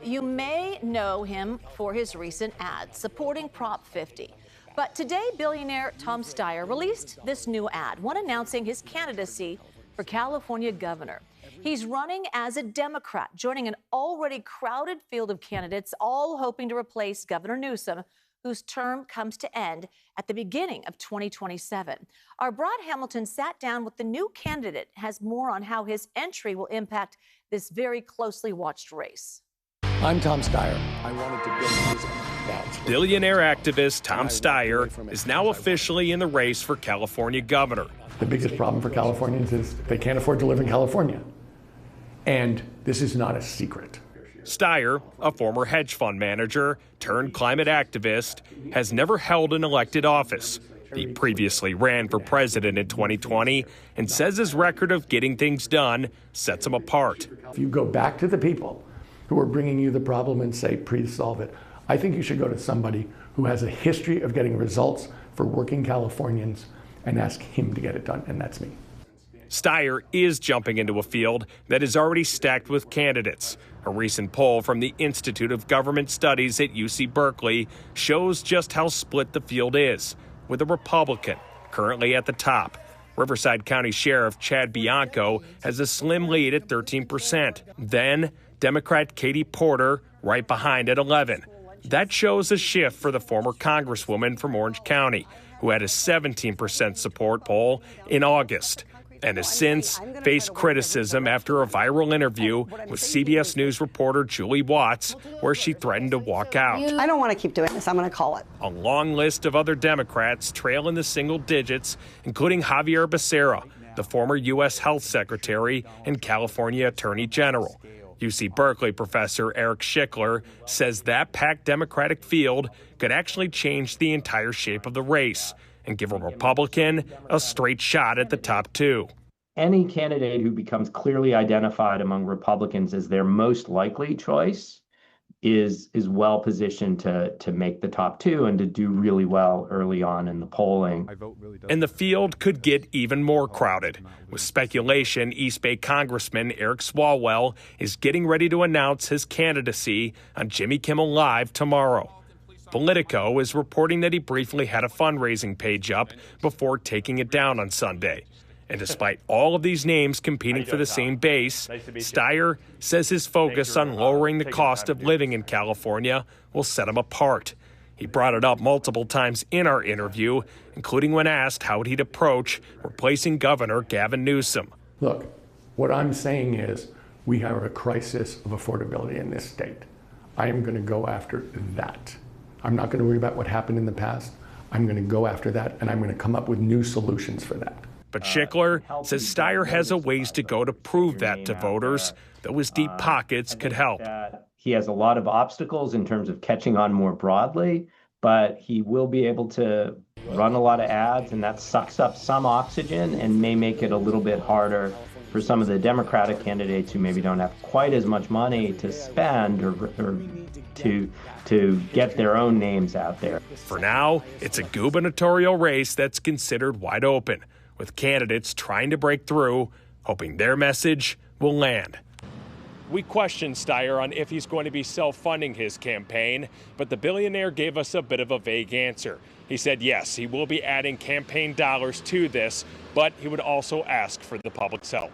you may know him for his recent ads supporting Prop 50. But today, billionaire Tom Steyer released this new ad, one announcing his candidacy for California governor. He's running as a Democrat, joining an already crowded field of candidates, all hoping to replace Governor Newsom, whose term comes to end at the beginning of 2027. Our Brad Hamilton sat down with the new candidate, has more on how his entry will impact this very closely watched race. I'm Tom Steyer. I wanted to build music. Billionaire activist Tom Steyer is now officially in the race for California governor. The biggest problem for Californians is they can't afford to live in California. And this is not a secret. Steyer, a former hedge fund manager turned climate activist, has never held an elected office. He previously ran for president in 2020 and says his record of getting things done sets him apart. If you go back to the people who are bringing you the problem and say, please solve it, I think you should go to somebody who has a history of getting results for working Californians and ask him to get it done, and that's me. Steyer is jumping into a field that is already stacked with candidates. A recent poll from the Institute of Government Studies at UC Berkeley shows just how split the field is, with a Republican currently at the top. Riverside County Sheriff Chad Bianco has a slim lead at 13%. Then Democrat Katie Porter right behind at 11%. That shows a shift for the former Congresswoman from Orange County, who had a 17% support poll in August, and has since faced criticism after a viral interview with CBS News reporter Julie Watts, where she threatened to walk out. I don't want to keep doing this. I'm going to call it. A long list of other Democrats trail in the single digits, including Javier Becerra, the former U.S. Health Secretary and California Attorney General. UC Berkeley professor Eric Schickler says that packed Democratic field could actually change the entire shape of the race and give a Republican a straight shot at the top two. Any candidate who becomes clearly identified among Republicans as their most likely choice is well positioned to make the top two and to do really well early on in the polling. And the field could get even more crowded. With speculation, East Bay Congressman Eric Swalwell is getting ready to announce his candidacy on Jimmy Kimmel Live tomorrow. Politico is reporting that he briefly had a fundraising page up before taking it down on Sunday. And despite all of these names competing for the same base, Steyer says his focus on lowering the cost of living in California will set him apart. He brought it up multiple times in our interview, including when asked how he'd approach replacing Governor Gavin Newsom. Look, what I'm saying is we have a crisis of affordability in this state. I am going to go after that. I'm not going to worry about what happened in the past. I'm going to go after that, and I'm going to come up with new solutions for that. But Schickler says Steyer has a ways to go to prove that to voters, though his deep pockets could help. He has a lot of obstacles in terms of catching on more broadly, but he will be able to run a lot of ads, and that sucks up some oxygen and may make it a little bit harder for some of the Democratic candidates who maybe don't have quite as much money to spend or to get their own names out there. For now, it's a gubernatorial race that's considered wide open, with candidates trying to break through, hoping their message will land. We questioned Steyer on if he's going to be self-funding his campaign, but the billionaire gave us a bit of a vague answer. He said yes, he will be adding campaign dollars to this, but he would also ask for the public's help.